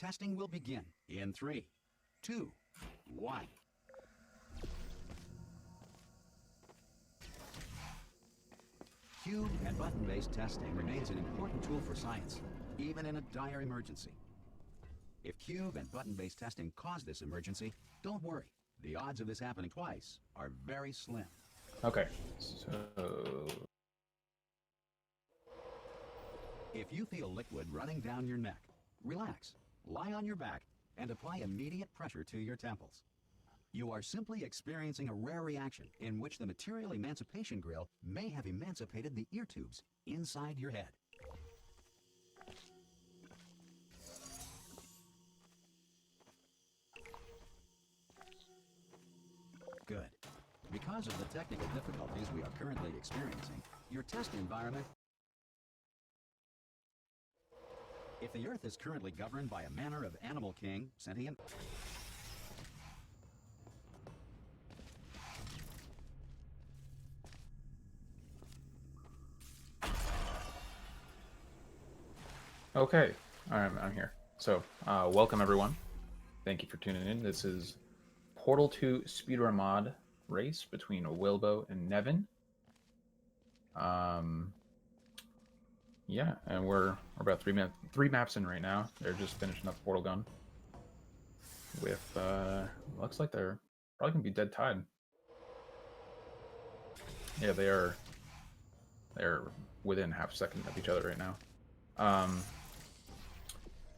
Testing will begin in 3, 2, 1. Cube and button-based testing remains an important tool for science, even in a dire emergency. If cube and button-based testing cause this emergency, don't worry. The odds of this happening twice are very slim. Okay, so... If you feel liquid running down your neck, relax, lie on your back, and apply immediate pressure to your temples. You are simply experiencing a rare reaction in which the material emancipation grill may have emancipated the ear tubes inside your head. Good. Because of the technical difficulties we are currently experiencing, your test environment... If the Earth is currently governed by a manner of animal king, sentient... Okay, alright, I'm here. So, welcome everyone. Thank you for tuning in. This is Portal 2 Speedrun mod race between Wilbo and Nevan. Yeah, and we're about three maps in right now. They're just finishing up Portal Gun. With, looks like they're probably gonna be dead tied. Yeah, they're within half a second of each other right now.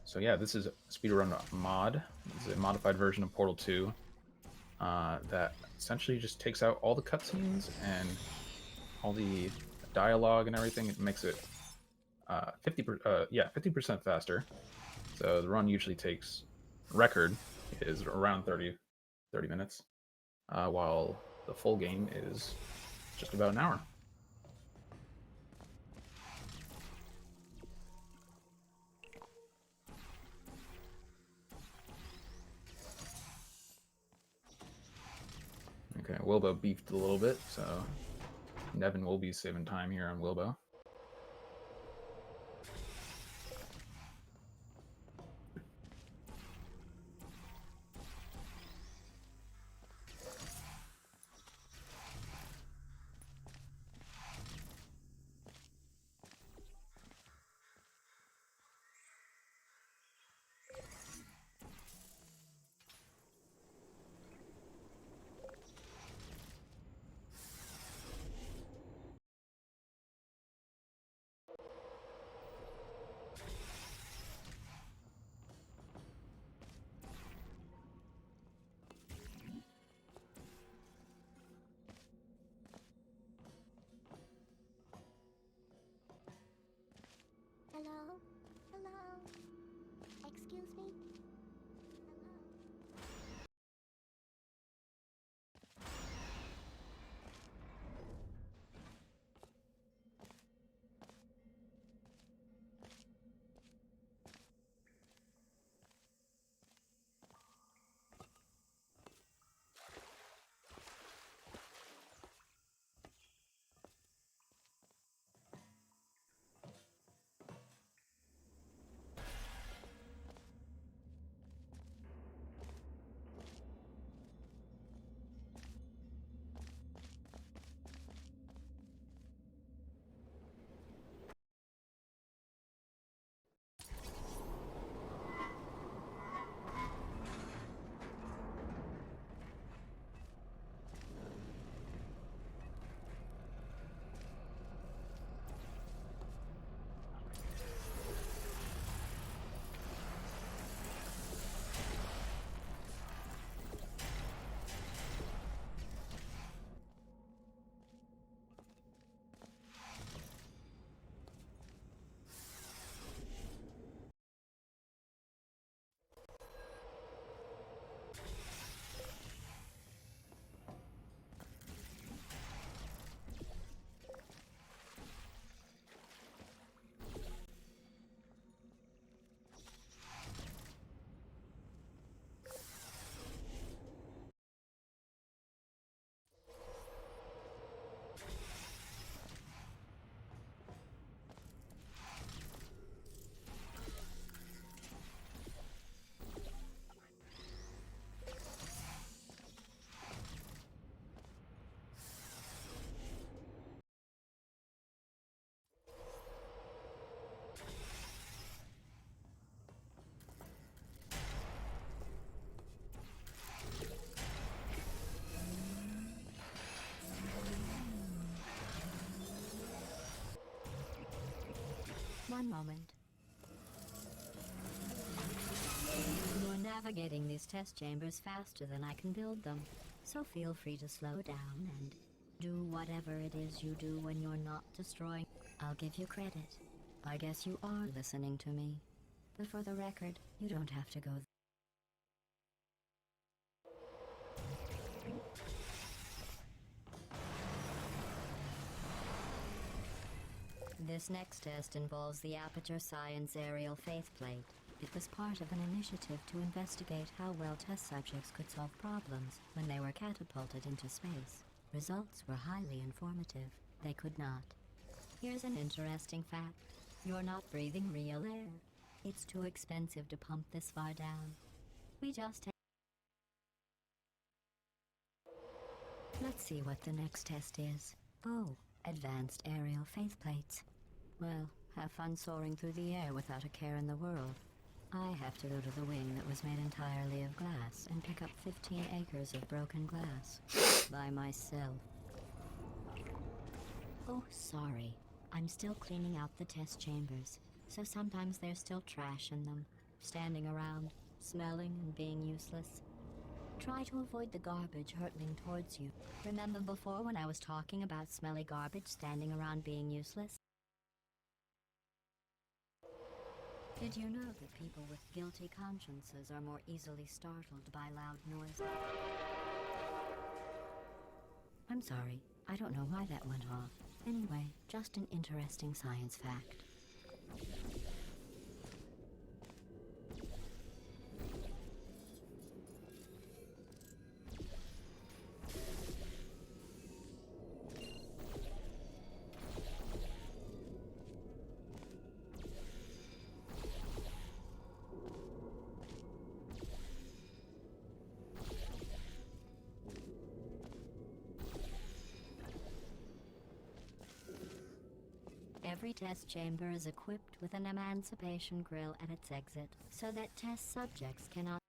So yeah, this is Speedrun mod. This is a modified version of Portal 2 that essentially just takes out all the cutscenes and all the dialogue and everything. It makes it 50% faster. So the run usually takes, record is around 30 minutes, while the full game is just about an hour. Okay, Wilbo beefed a little bit, so Nevan will be saving time here on Wilbo. Hello? Hello? Excuse me? One moment. You're navigating these test chambers faster than I can build them, so feel free to slow down and do whatever it is you do when you're not destroying. I'll give you credit. I guess you are listening to me. But for the record, you don't have to go. This next test involves the Aperture Science Aerial Faithplate. It was part of an initiative to investigate how well test subjects could solve problems when they were catapulted into space. Results were highly informative. They could not. Here's an interesting fact. You're not breathing real air. It's too expensive to pump this far down. We just Let's see what the next test is. Oh, advanced aerial faithplates. Well, have fun soaring through the air without a care in the world. I have to go to the wing that was made entirely of glass and pick up 15 acres of broken glass by myself. Oh, sorry. I'm still cleaning out the test chambers, so sometimes there's still trash in them, standing around, smelling and being useless. Try to avoid the garbage hurtling towards you. Remember before when I was talking about smelly garbage standing around being useless? Did you know that people with guilty consciences are more easily startled by loud noises? I'm sorry, I don't know why that went off. Anyway, just an interesting science fact. Every test chamber is equipped with an emancipation grill at its exit, so that test subjects cannot.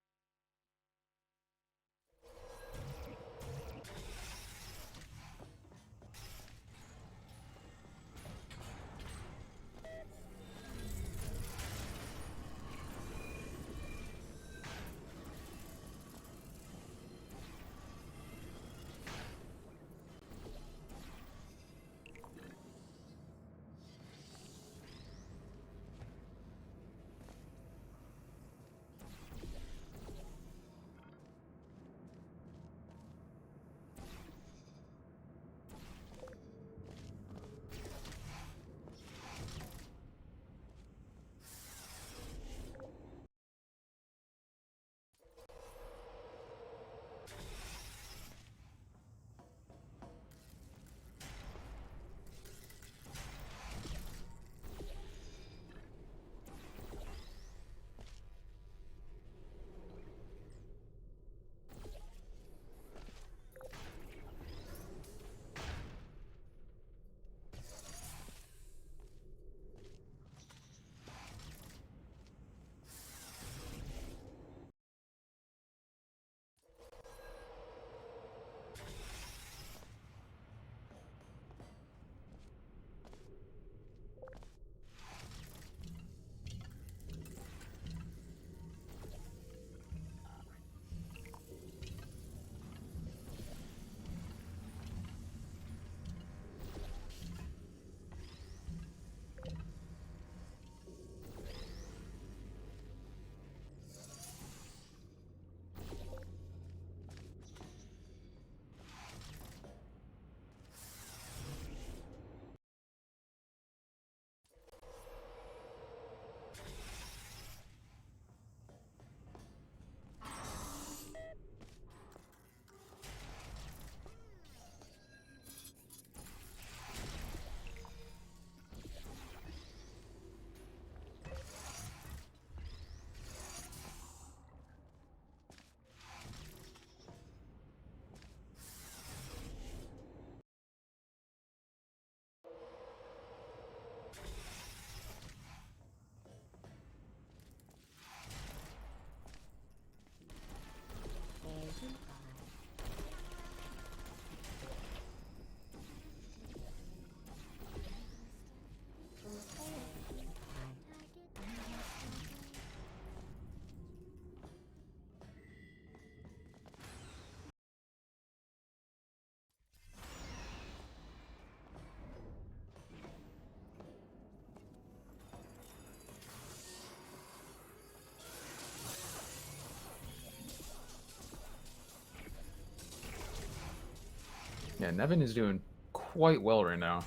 Yeah, Nevan is doing quite well right now.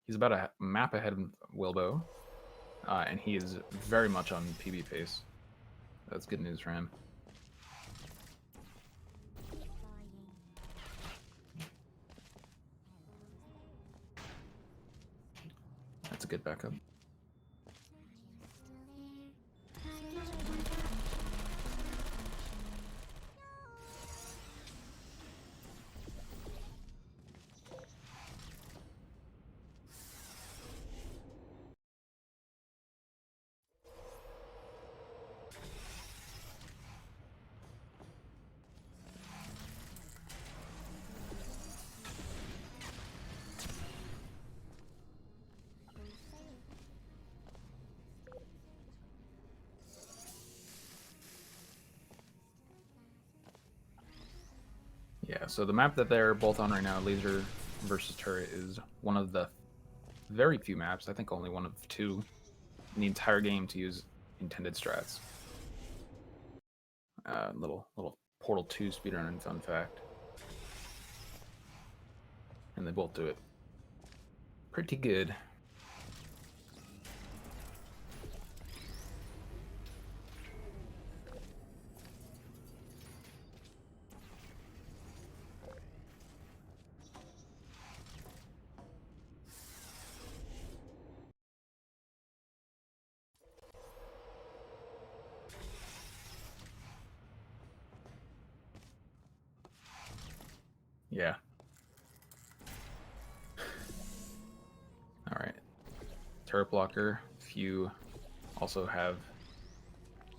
He's about a map ahead of Wilbo, and he is very much on PB pace. That's good news for him. That's a good backup. Yeah, so the map that they're both on right now, Laser versus Turret, is one of the very few maps, I think only one of two, in the entire game to use intended strats. Little Portal 2 speedrun fun fact. And they both do it pretty good. Yeah. All right. Turret blocker. Few also have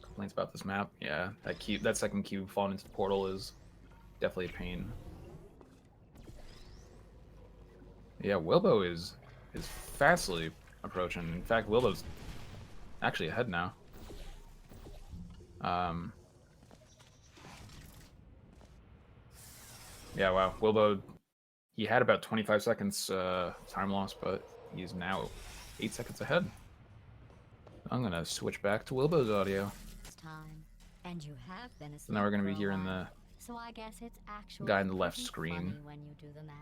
complaints about this map. Yeah, that second cube falling into the portal is definitely a pain. Yeah, Wilbo is fastly approaching. In fact, Wilbo's actually ahead now. Yeah, wow. Wilbo, he had about 25 seconds time loss, but he's now 8 seconds ahead. I'm going to switch back to Wilbo's audio. And you have been So now we're going to be hearing the so I guess it's actually guy in the left screen. when you do the math.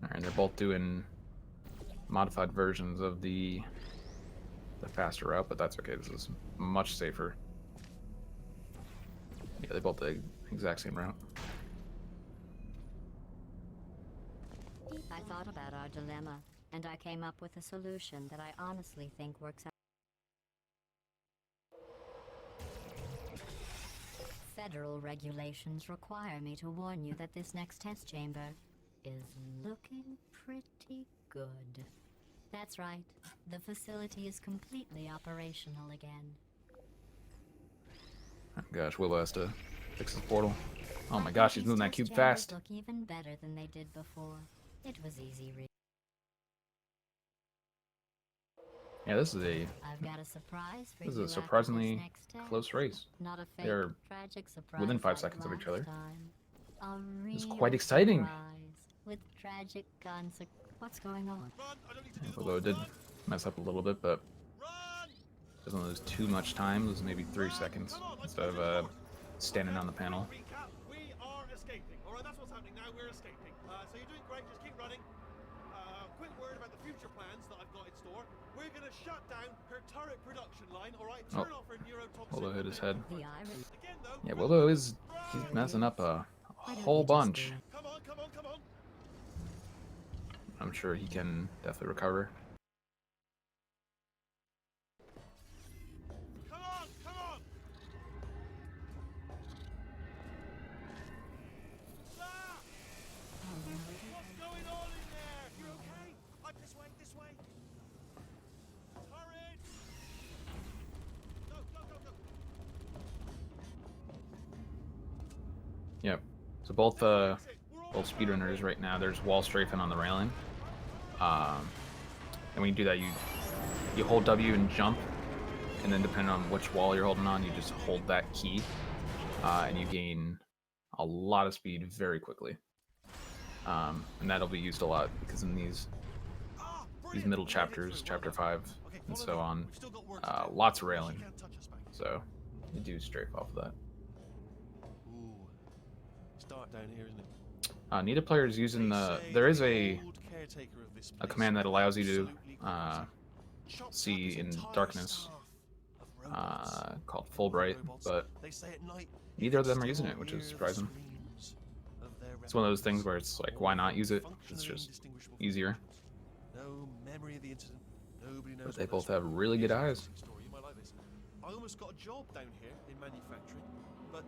Alright, they're both doing modified versions of the faster route, but that's okay. This is much safer. Yeah, they both the exact same route. I thought about our dilemma, and I came up with a solution that I honestly think works out. Federal regulations require me to warn you that this next test chamber is looking pretty good. That's right. The facility is completely operational again. Oh gosh, Willow has to fix his portal. Oh my gosh, he's moving that cube fast. Look even better than they did before. It was easy. Yeah, this is a I've got a surprise for this is you a after surprisingly this next test. close race. Not a fake, They're tragic surprise within 5 like seconds of each last other. time. A This is real quite exciting. surprise with tragic consequences. What's going on? Although it did mess up a little bit, but doesn't lose too much time. Loses maybe 3 seconds instead of standing on the panel. We are escaping. All right, that's what's happening now. We're escaping. So you're doing great. Just keep running. Quick word about the future plans that I've got in store. We're going to shut down her turret production line. All right, turn off her neurotoxin. Willow hit his head. The irony. Again, though. Yeah, Willow he's messing up a whole bunch. Come on, come on, come on. I'm sure he can definitely recover. Come on, come on. Ah! What's going on in there? You okay? This way, this way. Turret. Go, go, go, go. Yep. So both speedrunners right now, there's wall strafing on the railing. And when you do that, you hold W and jump, and then depending on which wall you're holding on, you just hold that key, and you gain a lot of speed very quickly. And that'll be used a lot because in these middle chapters, chapter 5 and so on, lots of railing. So you do strafe off of that. start down here, isn't it? Neither player is using the. There is a command that allows you to see in darkness, called full bright, but neither of them are using it, which is surprising. It's one of those things where it's like, why not use it? It's just easier. But they both have really good eyes. I almost got a job down here in manufacturing, but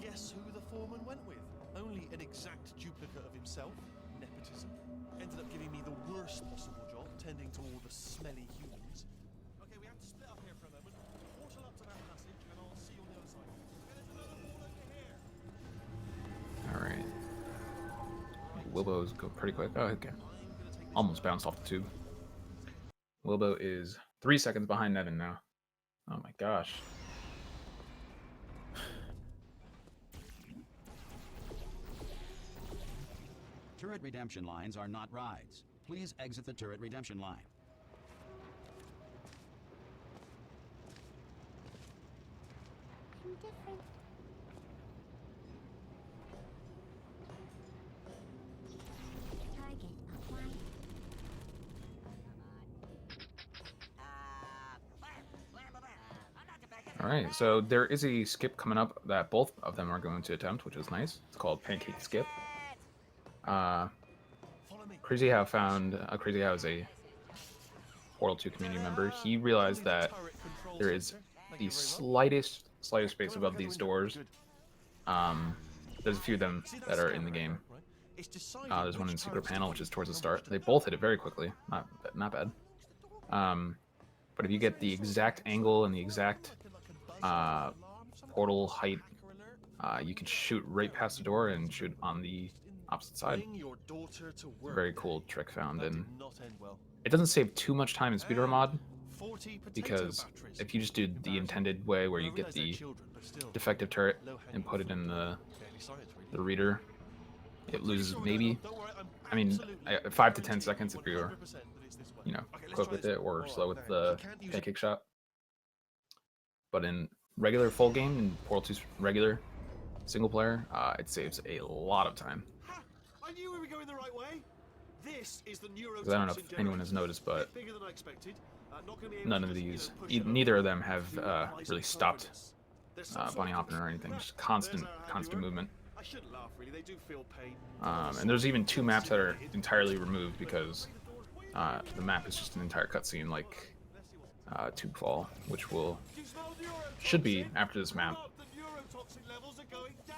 guess who the foreman went with? Only an exact duplicate of himself, nepotism. Ended up giving me the worst possible job, tending to all the smelly humans. Okay, we have to split up here for a moment. Portal up to that passage, and I'll see you on the other side. Okay, there's another wall over here. Alright. Wilbo's go pretty quick. Oh, okay. Almost bounced off the tube. Wilbo is 3 seconds behind Nevan now. Oh my gosh. Turret redemption lines are not rides. Please exit the turret redemption line. I'm different. Target acquired. Alright, so there is a skip coming up that both of them are going to attempt, which is nice. It's called Pancake Skip. Crazy How found Crazy How is a Portal 2 community member. He realized that there is the slightest space above these doors. There's a few of them that are in the game. There's one in Secret Panel, which is towards the start. They both hit it very quickly. Not bad. But if you get the exact angle and the exact portal height, you can shoot right past the door and shoot on the opposite side. Very cool trick found, and it doesn't save too much time in Speedrun mod, because if you just do the intended way where you get the defective turret and put it in the reader, it loses maybe, I mean, 5 to 10 seconds if you're, you know, quick with it or slow with the pancake shot. But in regular full game, in Portal 2's regular single player, it saves a lot of time. I knew we were going the right way. This is the I don't know if anyone has noticed, but none of these, neither of them have really stopped bunny hopping or anything. Just constant movement. I shouldn't laugh, really. They do feel pain. And there's even 2 maps that are entirely removed because the map is just an entire cutscene, like Tube Fall, which should be after this map,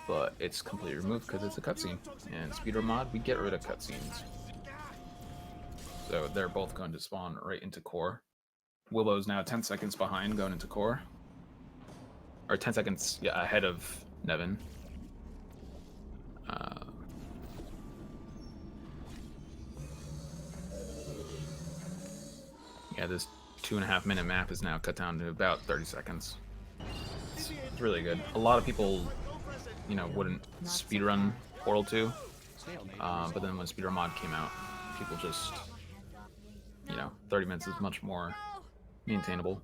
but it's completely removed because it's a cutscene. And Speedrun mod, we get rid of cutscenes. So they're both going to spawn right into core. Wilbo's now 10 seconds behind going into core. Or 10 seconds ahead of Nevan. Yeah, this 2.5 minute map is now cut down to about 30 seconds. It's really good. A lot of people, you know, wouldn't speedrun Portal 2, but then when Speedrun mod came out, people just, you know, 30 minutes is much more maintainable.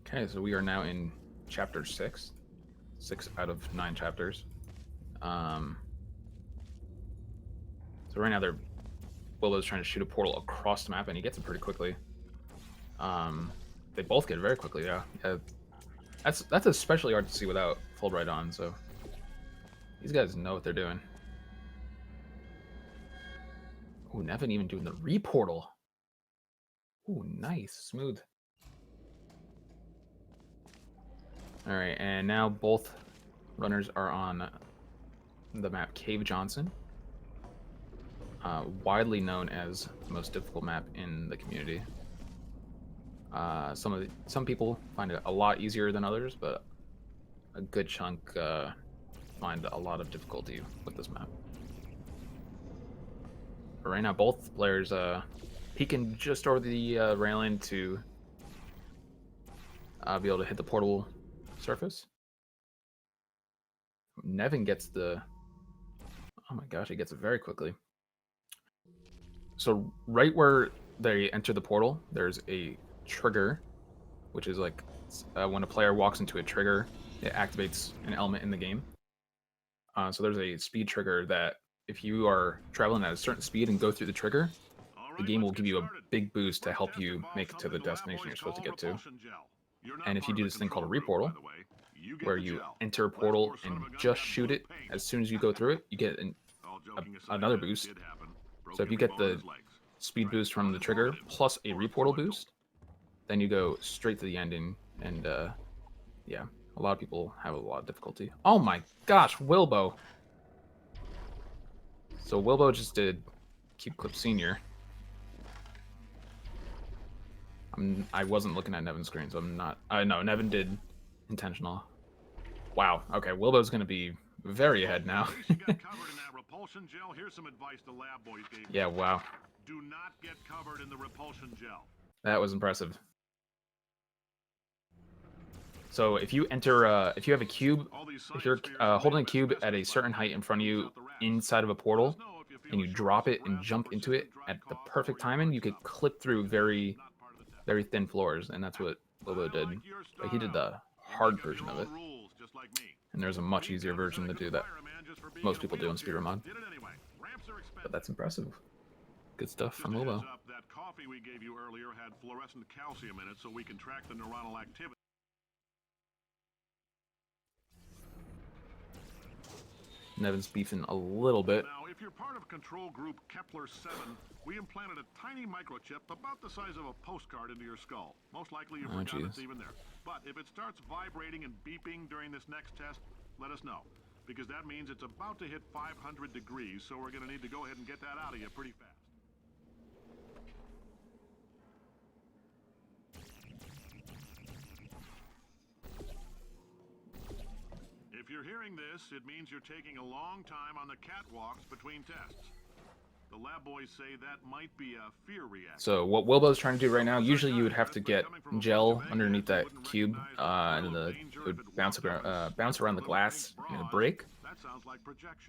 Okay, so we are now in chapter 6. 6 out of 9 chapters. So right now Wilbo's trying to shoot a portal across the map, and he gets it pretty quickly. They both get it very quickly, yeah. That's especially hard to see without full bright on, so these guys know what they're doing. Ooh, Nevan even doing the re-portal. Ooh, nice, smooth. Alright, and now both runners are on the map Cave Johnson, widely known as the most difficult map in the community. Some people find it a lot easier than others, but a good chunk find a lot of difficulty with this map. But right now, both players peeking just over the railing to be able to hit the portal surface. Nevan gets the... Oh my gosh, he gets it very quickly. So right where they enter the portal, there's a trigger, which is like when a player walks into a trigger, it activates an element in the game. So there's a speed trigger that if you are traveling at a certain speed and go through the trigger, the game will give you a big boost to help you make it to the destination you're supposed to get to. And if you do this thing called a reportal, where you enter a portal and just shoot it, as soon as you go through it, you get another boost. So if you get the speed boost from the trigger plus a reportal boost, then you go straight to the ending. And yeah, a lot of people have a lot of difficulty. Oh my gosh, Wilbo. So Wilbo just did Keep Clip Senior. I wasn't looking at Nevan's screen, so I'm not... no, Nevan did intentional. Wow, okay, Wilbo's going to be very ahead now. Yeah, wow. Do not get covered in the repulsion gel. That was impressive. So if you enter, if you have a cube, if you're holding a cube at a certain height in front of you inside of a portal, and you drop it and jump into it at the perfect timing, you could clip through very thin floors, and that's what Wilbo did. But he did the hard version of it. And there's a much easier version to do that most people do in Speedrun mod. But that's impressive. Good stuff from Wilbo. That coffee we gave you earlier had fluorescent calcium in it, so we can track the neuronal activity. Nevan's beefing a little bit. Now, if you're part of control group Kepler 7, we implanted a tiny microchip about the size of a postcard into your skull. Most likely you forgot it's even there. But if it starts vibrating and beeping during this next test, let us know. Because that means it's about to hit 500 degrees, so we're going to need to go ahead and get that out of you pretty fast. If you're hearing this, it means you're taking a long time on the catwalks between tests. The lab boys say that might be a fear reaction. So what Wilbo's trying to do right now, usually you would have to get gel underneath that cube, and it would bounce around the glass and it'd break.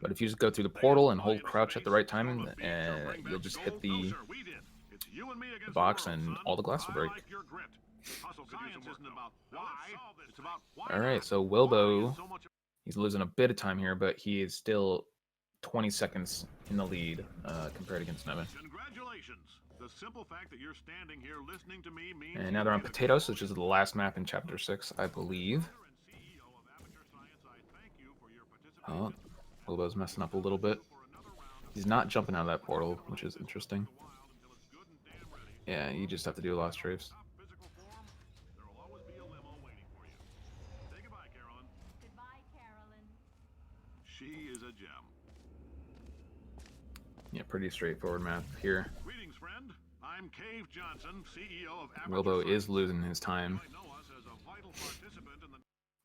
But if you just go through the portal and hold crouch at the right time, and you'll just hit the box and all the glass will break. Alright, so Wilbo, he's losing a bit of time here, but he is still 20 seconds in the lead compared against Nevan. Congratulations. The simple fact that you're standing here listening to me means and now they're on Potatoes, which is the last map in Chapter 6, I believe. Oh, Wilbo's messing up a little bit. He's not jumping out of that portal, which is interesting. Yeah, you just have to do a lot of strafes. She is a gem. Yeah, pretty straightforward map here. Greetings, friend. I'm Cave Johnson, CEO of Wilbo is losing his time.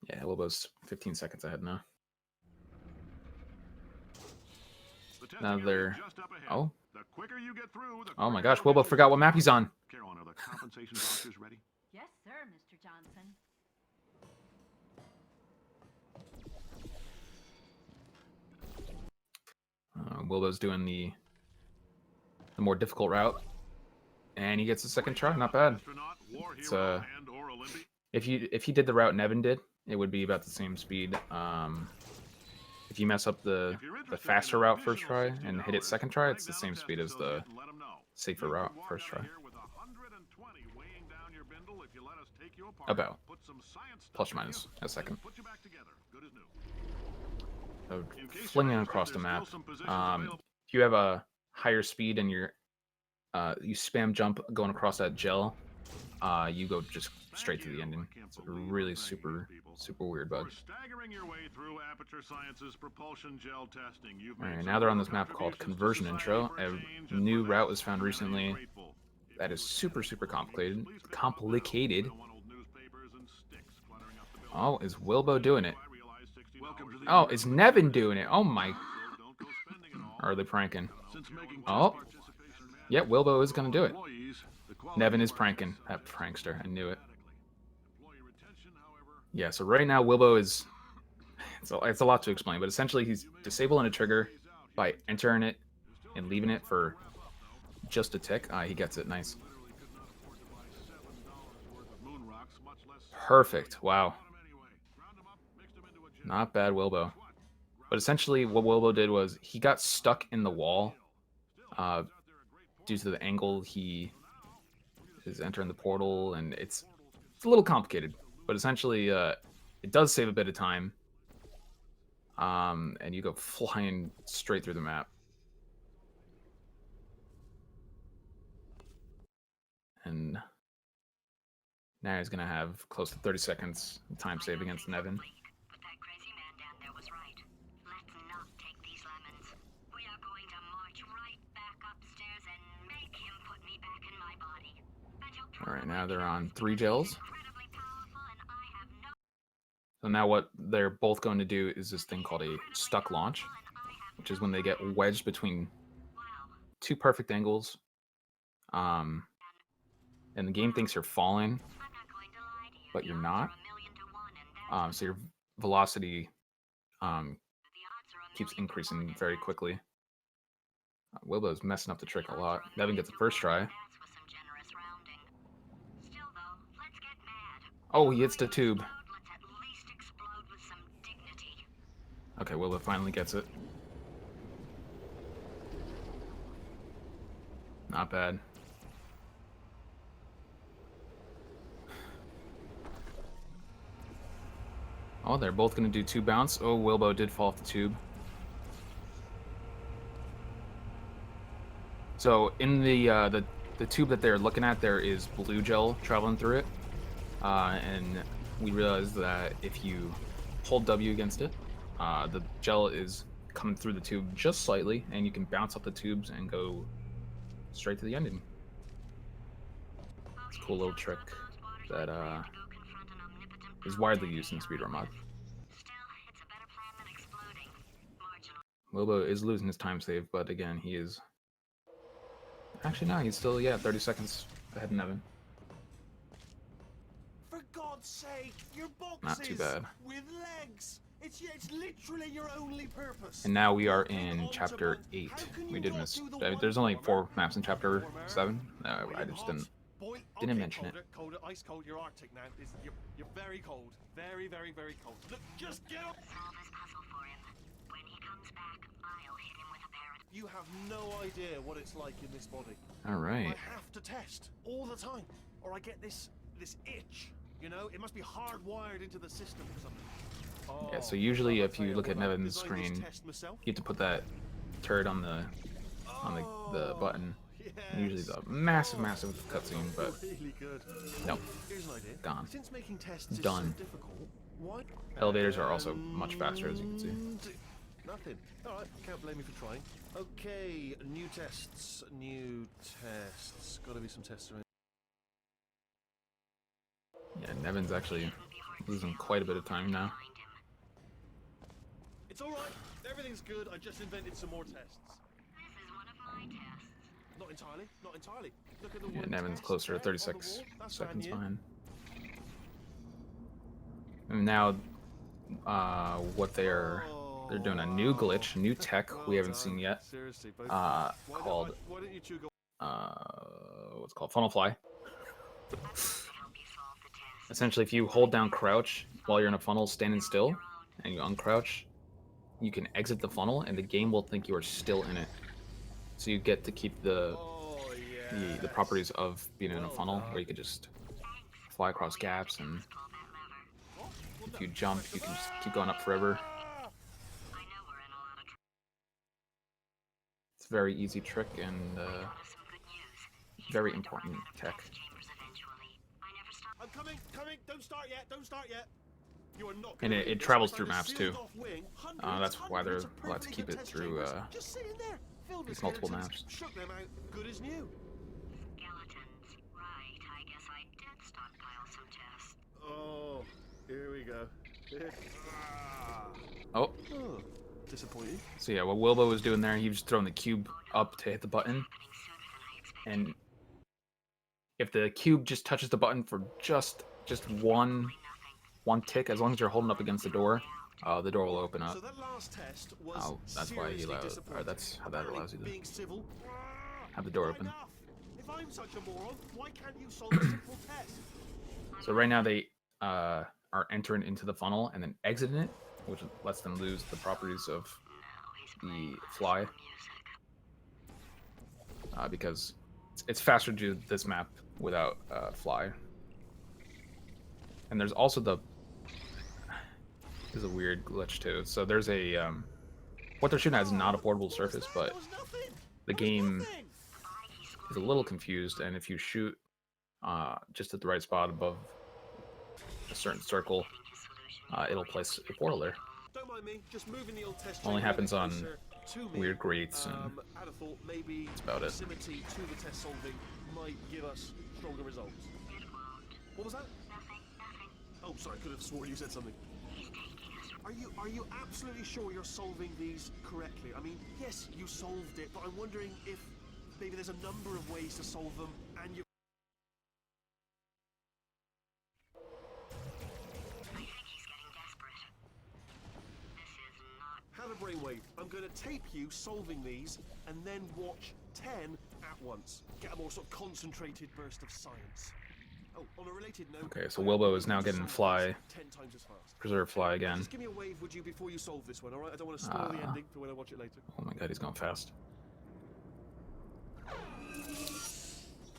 Yeah, Wilbo's 15 seconds ahead now. Now they're... Oh. Oh my gosh, Wilbo forgot what map he's on. Carolyn, are the compensation vouchers ready? Yes, sir, Mr. Johnson. Wilbo's doing the more difficult route, and he gets a second try. Not bad. It's if he did the route Nevan did, it would be about the same speed. If you mess up the faster route first try and hit it second try, it's the same speed as the safer route first try. About plus or minus a second. So flinging across the map. If you have a higher speed and you spam jump going across that gel, you go just straight to the ending. It's a really super weird bug. Alright, now they're on this map called Conversion Intro. A new route was found recently that is super complicated. Oh, is Wilbo doing it? Oh, is Nevan doing it? Oh my... Or are they pranking? Oh. Yeah, Wilbo is going to do it. Nevan is pranking. That prankster. I knew it. Yeah, so right now Wilbo is it's a lot to explain, but essentially he's disabling a trigger by entering it and leaving it for just a tick. He gets it. Nice. Perfect. Wow. Not bad, Wilbo. But essentially what Wilbo did was he got stuck in the wall due to the angle he is entering the portal, and it's a little complicated. But essentially it does save a bit of time. And you go flying straight through the map. And now he's going to have close to 30 seconds time save against Nevan. But that crazy man down there was right. Let's not take these lemons. We are going to march right back upstairs and make him put me back in my body. All right, now they're on 3 gels. Incredibly powerful, and I have no So now what they're both going to do is this thing called a stuck launch, which is when they get wedged between 2 perfect angles. And the game thinks you're falling, but you're not. So your velocity keeps increasing very quickly. Wilbo's messing up the trick a lot. Nevan gets the first try. Oh, he hits the tube. Okay, Wilbo finally gets it. Not bad. Oh, they're both going to do 2 bounce. Oh, Wilbo did fall off the tube. So in the tube that they're looking at, there is blue gel traveling through it. And we realized that if you hold W against it, the gel is coming through the tube just slightly, and you can bounce off the tubes and go straight to the ending. It's a cool little trick that is widely used in the Speedrun mod. Wilbo is losing his time save, but again, he is... Actually, no, he's still, 30 seconds ahead of Nevan. For God's sake, your boxes Not too bad. with legs. It's literally your only purpose. And now we are in Chapter 8. We did miss... There's only 4 maps in Chapter 7. No, I just didn't mention it. Colder, ice cold, you're Arctic now. You're very cold. Very, very, very cold. Look, just get up! solve this puzzle for him. When he comes back, I'll hit him with a pair of... You have no idea what it's like in this body. Alright. I have to test all the time, or I get this itch. You know, it must be hardwired into the system or something. Oh, Yeah, so usually if you look at when I Nevan's designed this screen, test myself- you have to put that turret on the button. Yes. Usually the massive cutscene, but Really good. nope. Here's an idea. Gone. Since making tests is Done. so difficult, why... Elevators are also much faster, as you can see. Nothing. Alright, can't blame me for trying. Okay, new tests. Gotta be some tests around. Yeah, Nevan's actually losing quite a bit of time now. It's alright. Everything's good. I just invented some more tests. This is one of my tests. Not entirely. Not entirely. Look at the Yeah, word Nevan's test closer to there on the 36 wall. That's seconds brand new. behind. And now, what they're doing a new glitch, new tech we haven't seen yet, Seriously, both called why don't you two go? what's it called funnel fly. Help you solve the test. Essentially, if you hold down crouch while you're in a funnel standing still, and you uncrouch, you can exit the funnel, and the game will think you are still in it. So you get to keep the properties of being in a funnel, where you could just fly across gaps, and if you jump, you can just keep going up forever. I know we're in a lot of trouble. It's a very easy trick and Some good news. very important tech. Chambers eventually. I never stopped. I'm coming. Don't start yet. You are not. And gonna it believe this. travels I through found a maps, too. sealed-off wing, That's why they're hundreds of allowed to perfectly keep good it test through, chambers. Just sitting there, filled with these multiple skeletons. maps. Shook them out, good as new. Skeletons. Right. I guess I did stockpile some tests. Oh, here we go. Oh, Oh, disappointing. so yeah, what Wilbo was doing there, he was throwing the cube up to hit the button, and if the cube just touches the button for just one one tick, as long as you're holding up against the door will open up. So that last test was That's why he seriously allows, or disappointing. that's how that Apparently, allows you to being civil. have the door Why open. enough? If I'm such a moron, why can't you solve a simple test? So right now they are entering into the funnel and then exiting it, which lets them lose the properties of the fly. Because it's faster to do this map without fly. And there's also there's a weird glitch too. So there's a what they're shooting at is not a portable surface, but the game is a little confused, and if you shoot just at the right spot above a certain circle, it'll place a portal there. Don't mind me, just moving the old test Only chamber happens on closer to me. weird grates, and I'd have thought maybe that's about it. proximity to the test solving might give us stronger results. What was that? Oh, sorry, I could have sworn you said something. Are you absolutely sure you're solving these correctly? I mean, yes, you solved it, but I'm wondering if maybe there's a number of ways to solve them, and you. Have a brainwave. I'm going to tape you solving these, and then watch 10 at once. Get a more sort of concentrated burst of science. Oh, on a related note. Okay, so Wilbo is now getting fly, 10 times as fast. preserve fly again. Just give me a wave, would you, before you solve this one, alright? I don't want to spoil the ending for when I watch it later. Oh my god, he's going fast.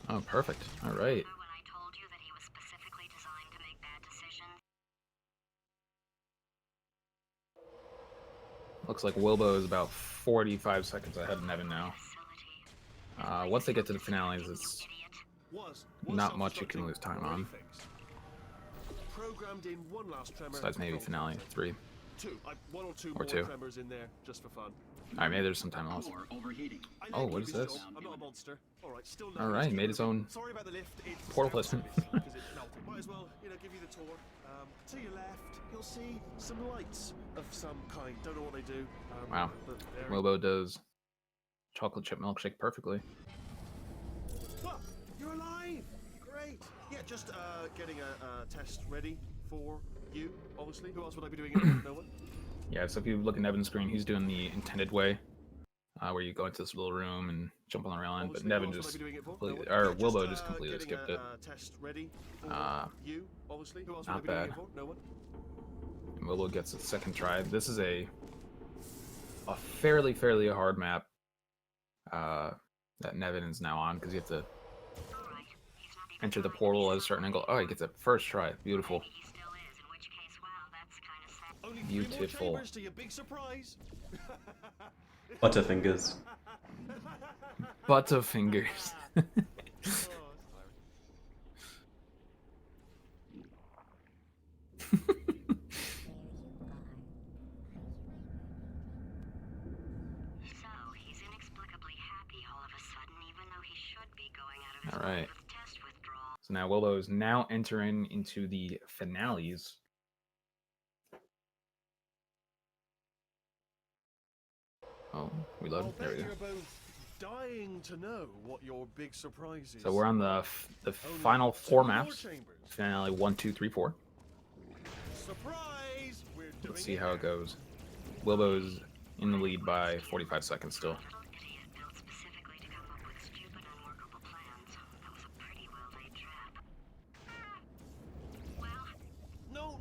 Oh, perfect. All right. When I told you that he was specifically designed to make bad decisions? Looks like Wilbo is about 45 seconds ahead of Nevan now. Once they get to the finales, it's not much you can lose time on. Programmed in one last tremor. Besides maybe finale 3. One or two Or more 2. tremors in there, just for fun. Alright, maybe there's some time lost. Oh, what is this? I'm not a monster. Alright, still no. Alright, he made his own Sorry about the lift. It's portal placement. because it melted. Might as well, give you the tour. To your left, you'll see some lights of some kind. Don't know what they do. Wow. But they're- Wilbo does chocolate chip milkshake perfectly. Look, you're alive! Great! Yeah, just getting a test ready for you, obviously. Who else would I be doing it for? No one? Yeah, so if you look at Nevan's screen, he's doing the intended way, where you go into this little room and jump on the rail end, but Obviously, Nevan who else just would I be doing it for? completely, No one? or Yeah, Wilbo just completely getting skipped it. Test ready for you, obviously. Who else would I Not be doing bad. it for? No one? And Wilbo gets a second try. This is a fairly hard map that Nevan is now on, because you have to enter the portal at a certain angle. Oh, he gets it first try. Beautiful. He still is, in which case, well, that's kind of sad. Only 3 more Beautiful. chambers to your big surprise. Butterfingers. Butterfingers. Oh, that's hilarious. So, he's inexplicably happy all of a sudden, even though he should be going out of his All right. mind with test withdrawal. So now Wilbo is now entering into the finales. Oh, we I'll load. There bet we go. you're both dying to know what your big surprise is. So we're on the Only final 2 4 more maps. chambers. Finale 1, 2, 3, 4. Surprise! We're doing Let's see how it goes. Wilbo is in the lead by 45 seconds still. Little idiot built specifically to come up with stupid, unworkable plans. That was a pretty well-laid trap. Well, No!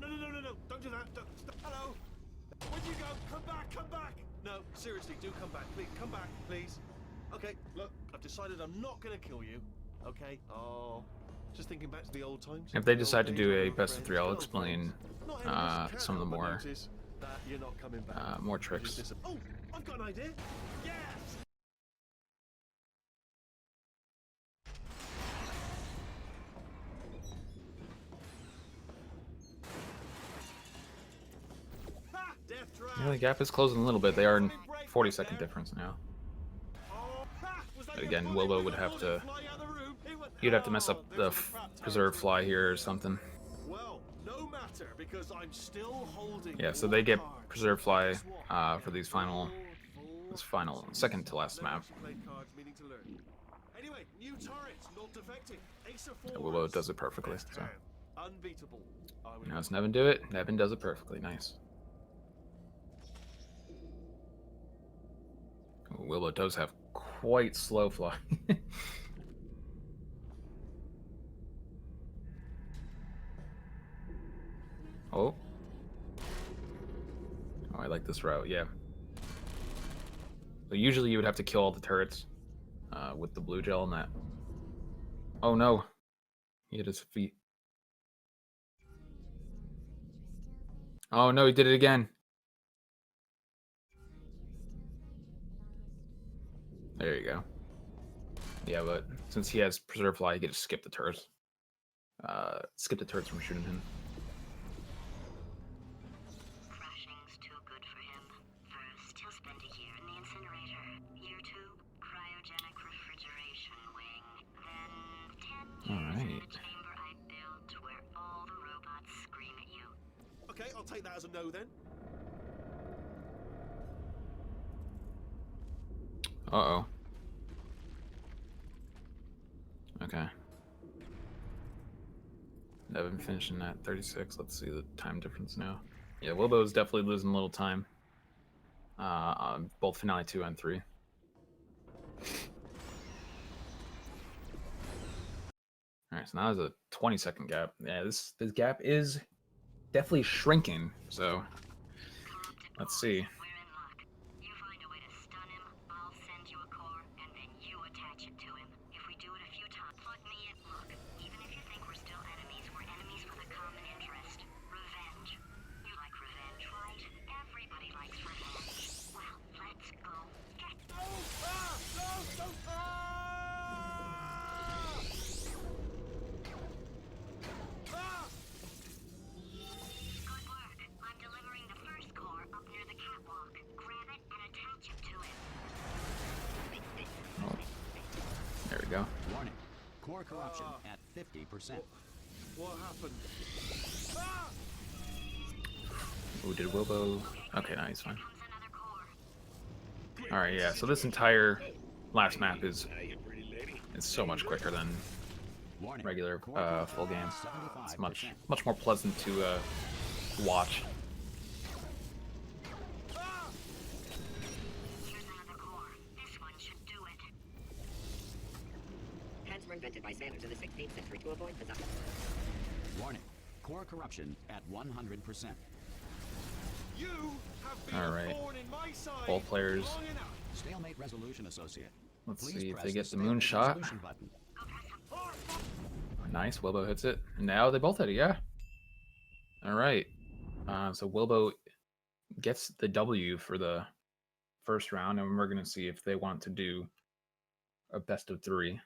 Don't do that. Hello. Where'd you go? Come back! No, seriously, do come back. Please, come back, please. Okay, look, I've decided I'm not gonna kill you. Okay? Oh, just thinking back to the old times. If they the old decide to days do when a we were best of friends. 3, I'll Good old explain friends. Not enemies, can't some of the help but more notice that you're not coming back. more Which is tricks. Oh, I've got an idea. Yes. Ha! Death trap. Yeah, the gap is closing a little bit. They are in 40-second difference now. Oh, ha! Was that But your again, bullet? Wilbo Was would that have bullet to. flying out of the room? It went- You'd have to mess Oh, up there's the the trap preserve territory. fly here or something. Well, no matter, because I'm still holding. Yeah, so all they get cards. preserve fly Guess what? for these final, Full this final second to last Never map. actually played cards, meaning to learn. Anyway, new turret, not defecting. Ace of Yeah, forwards. Wilbo does it perfectly. Best So hand. Unbeatable. I would Now does Nevan do it? Nevan does it perfectly. Nice. Ooh, Wilbo does have quite slow fly. Oh. Oh, I like this route, yeah. So usually you would have to kill all the turrets with the blue gel and that. Oh no. He hit his feet. Oh no, he did it again. There you go. Yeah, but since he has Preserve Fly, he can just skip the turrets. Skip the turrets from shooting him. Crashing's too good for him. First, he'll spend a year in the incinerator. Year 2, cryogenic refrigeration wing. Then 10 years in the chamber I built where all the robots scream at you. Okay, I'll take that as a no then. Uh-oh. Okay. Nevan finishing at 36. Let's see the time difference now. Yeah, Wilbo's definitely losing a little time. On both Finale 2 and 3. Alright, so now there's a 20-second gap. Yeah, this gap is definitely shrinking, so let's see. We're in luck. You find a way to stun him, I'll send you a core, and then you attach it to him. If we do it a few times, plug me in. Look, even if you think we're still enemies, we're enemies with a common interest. Revenge. You like revenge, right? Everybody likes revenge. Well, let's go. Get No! Ah! No! Don't! Ah! Ah! good work. I'm delivering the first core up near the catwalk. Grab it and attach it to him. Oh, there we go. Warning. Core corruption at 50%. What happened? Ah! Ooh, did Wilbo... Okay, no, he's fine. Comes another core. Alright, yeah, so this entire last map is so much quicker than Warning. regular Core corruption full game. at It's 75%. much more pleasant to watch. Ah! Here's another core. This one should do it. Heads were invented by sailors in the 16th century to avoid disaster. Warning. Core corruption at 100%. You have been All right. a thorn in my side Both players. long enough. Stalemate resolution associate. Let's Please see if press they the get the stalemate moonshot. resolution button. Nice, Wilbo hits it. And now they both hit it, yeah. Alright. So Wilbo gets the W for the first round, and we're going to see if they want to do a best of 3.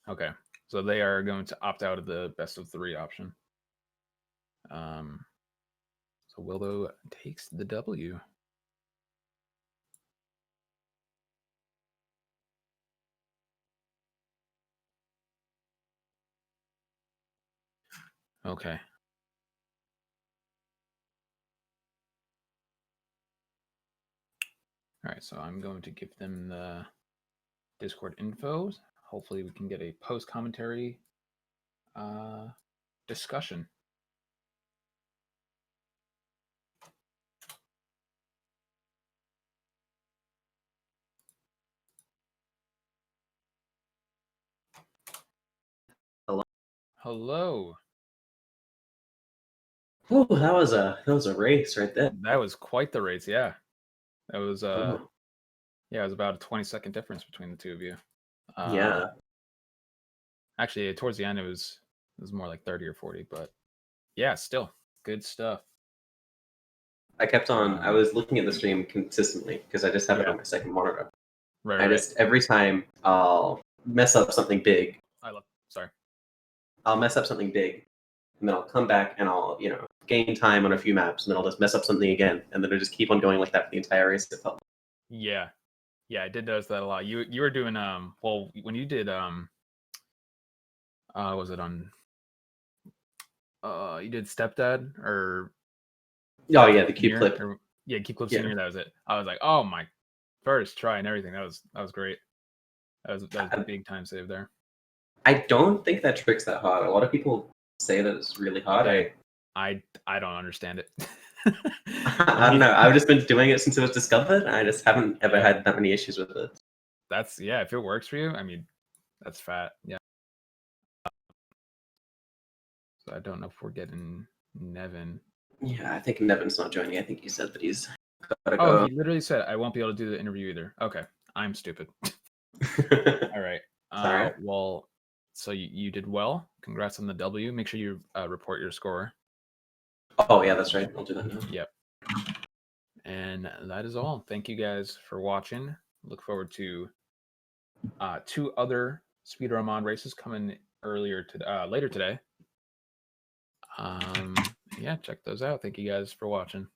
Okay, so they are going to opt out of the best of 3 option. So Wilbo takes the W. Okay. All right, so I'm going to give them the Discord info. Hopefully we can get a post-commentary discussion. Hello. Oh, that was a race right there. That was quite the race, yeah. That was Oh, yeah, it was about a 20-second difference between the two of you. yeah. Actually, towards the end it was more like 30 or 40, but yeah, still good stuff. I kept on. I was looking at the stream consistently because I just have it on my second monitor. Right, I right. just every time I'll mess up something big. Sorry. I'll mess up something big, and then I'll come back and I'll gain time on a few maps, and then I'll just mess up something again, and then I just keep on going like that for the entire race. It felt. Yeah, I did notice that a lot. You were doing well when you did Was it on? You did Stepdad or? Oh yeah, the cube Senior, clip. or, yeah, Cube Clip Yeah. Senior. That was it. I was like, oh my, first try and everything. That was great. That was a big time save there. I don't think that trick's that hard. A lot of people say that it's really hard. I don't understand it. I don't know. I've just been doing it since it was discovered, and I just haven't ever had that many issues with it. That's if it works for you, I mean, that's fat. Yeah. So I don't know if we're getting Nevan. Yeah, I think Nevan's not joining. I think he said that he's gotta Oh, go. he literally said I won't be able to do the interview either. Okay, I'm stupid. All right. Sorry. Well, so you did well. Congrats on the W. Make sure you report your score. Oh yeah, that's right. I'll do that now. Yep. And that is all. Thank you guys for watching. Look forward to 2 other Speedrun mod races coming later today. Yeah, check those out. Thank you guys for watching.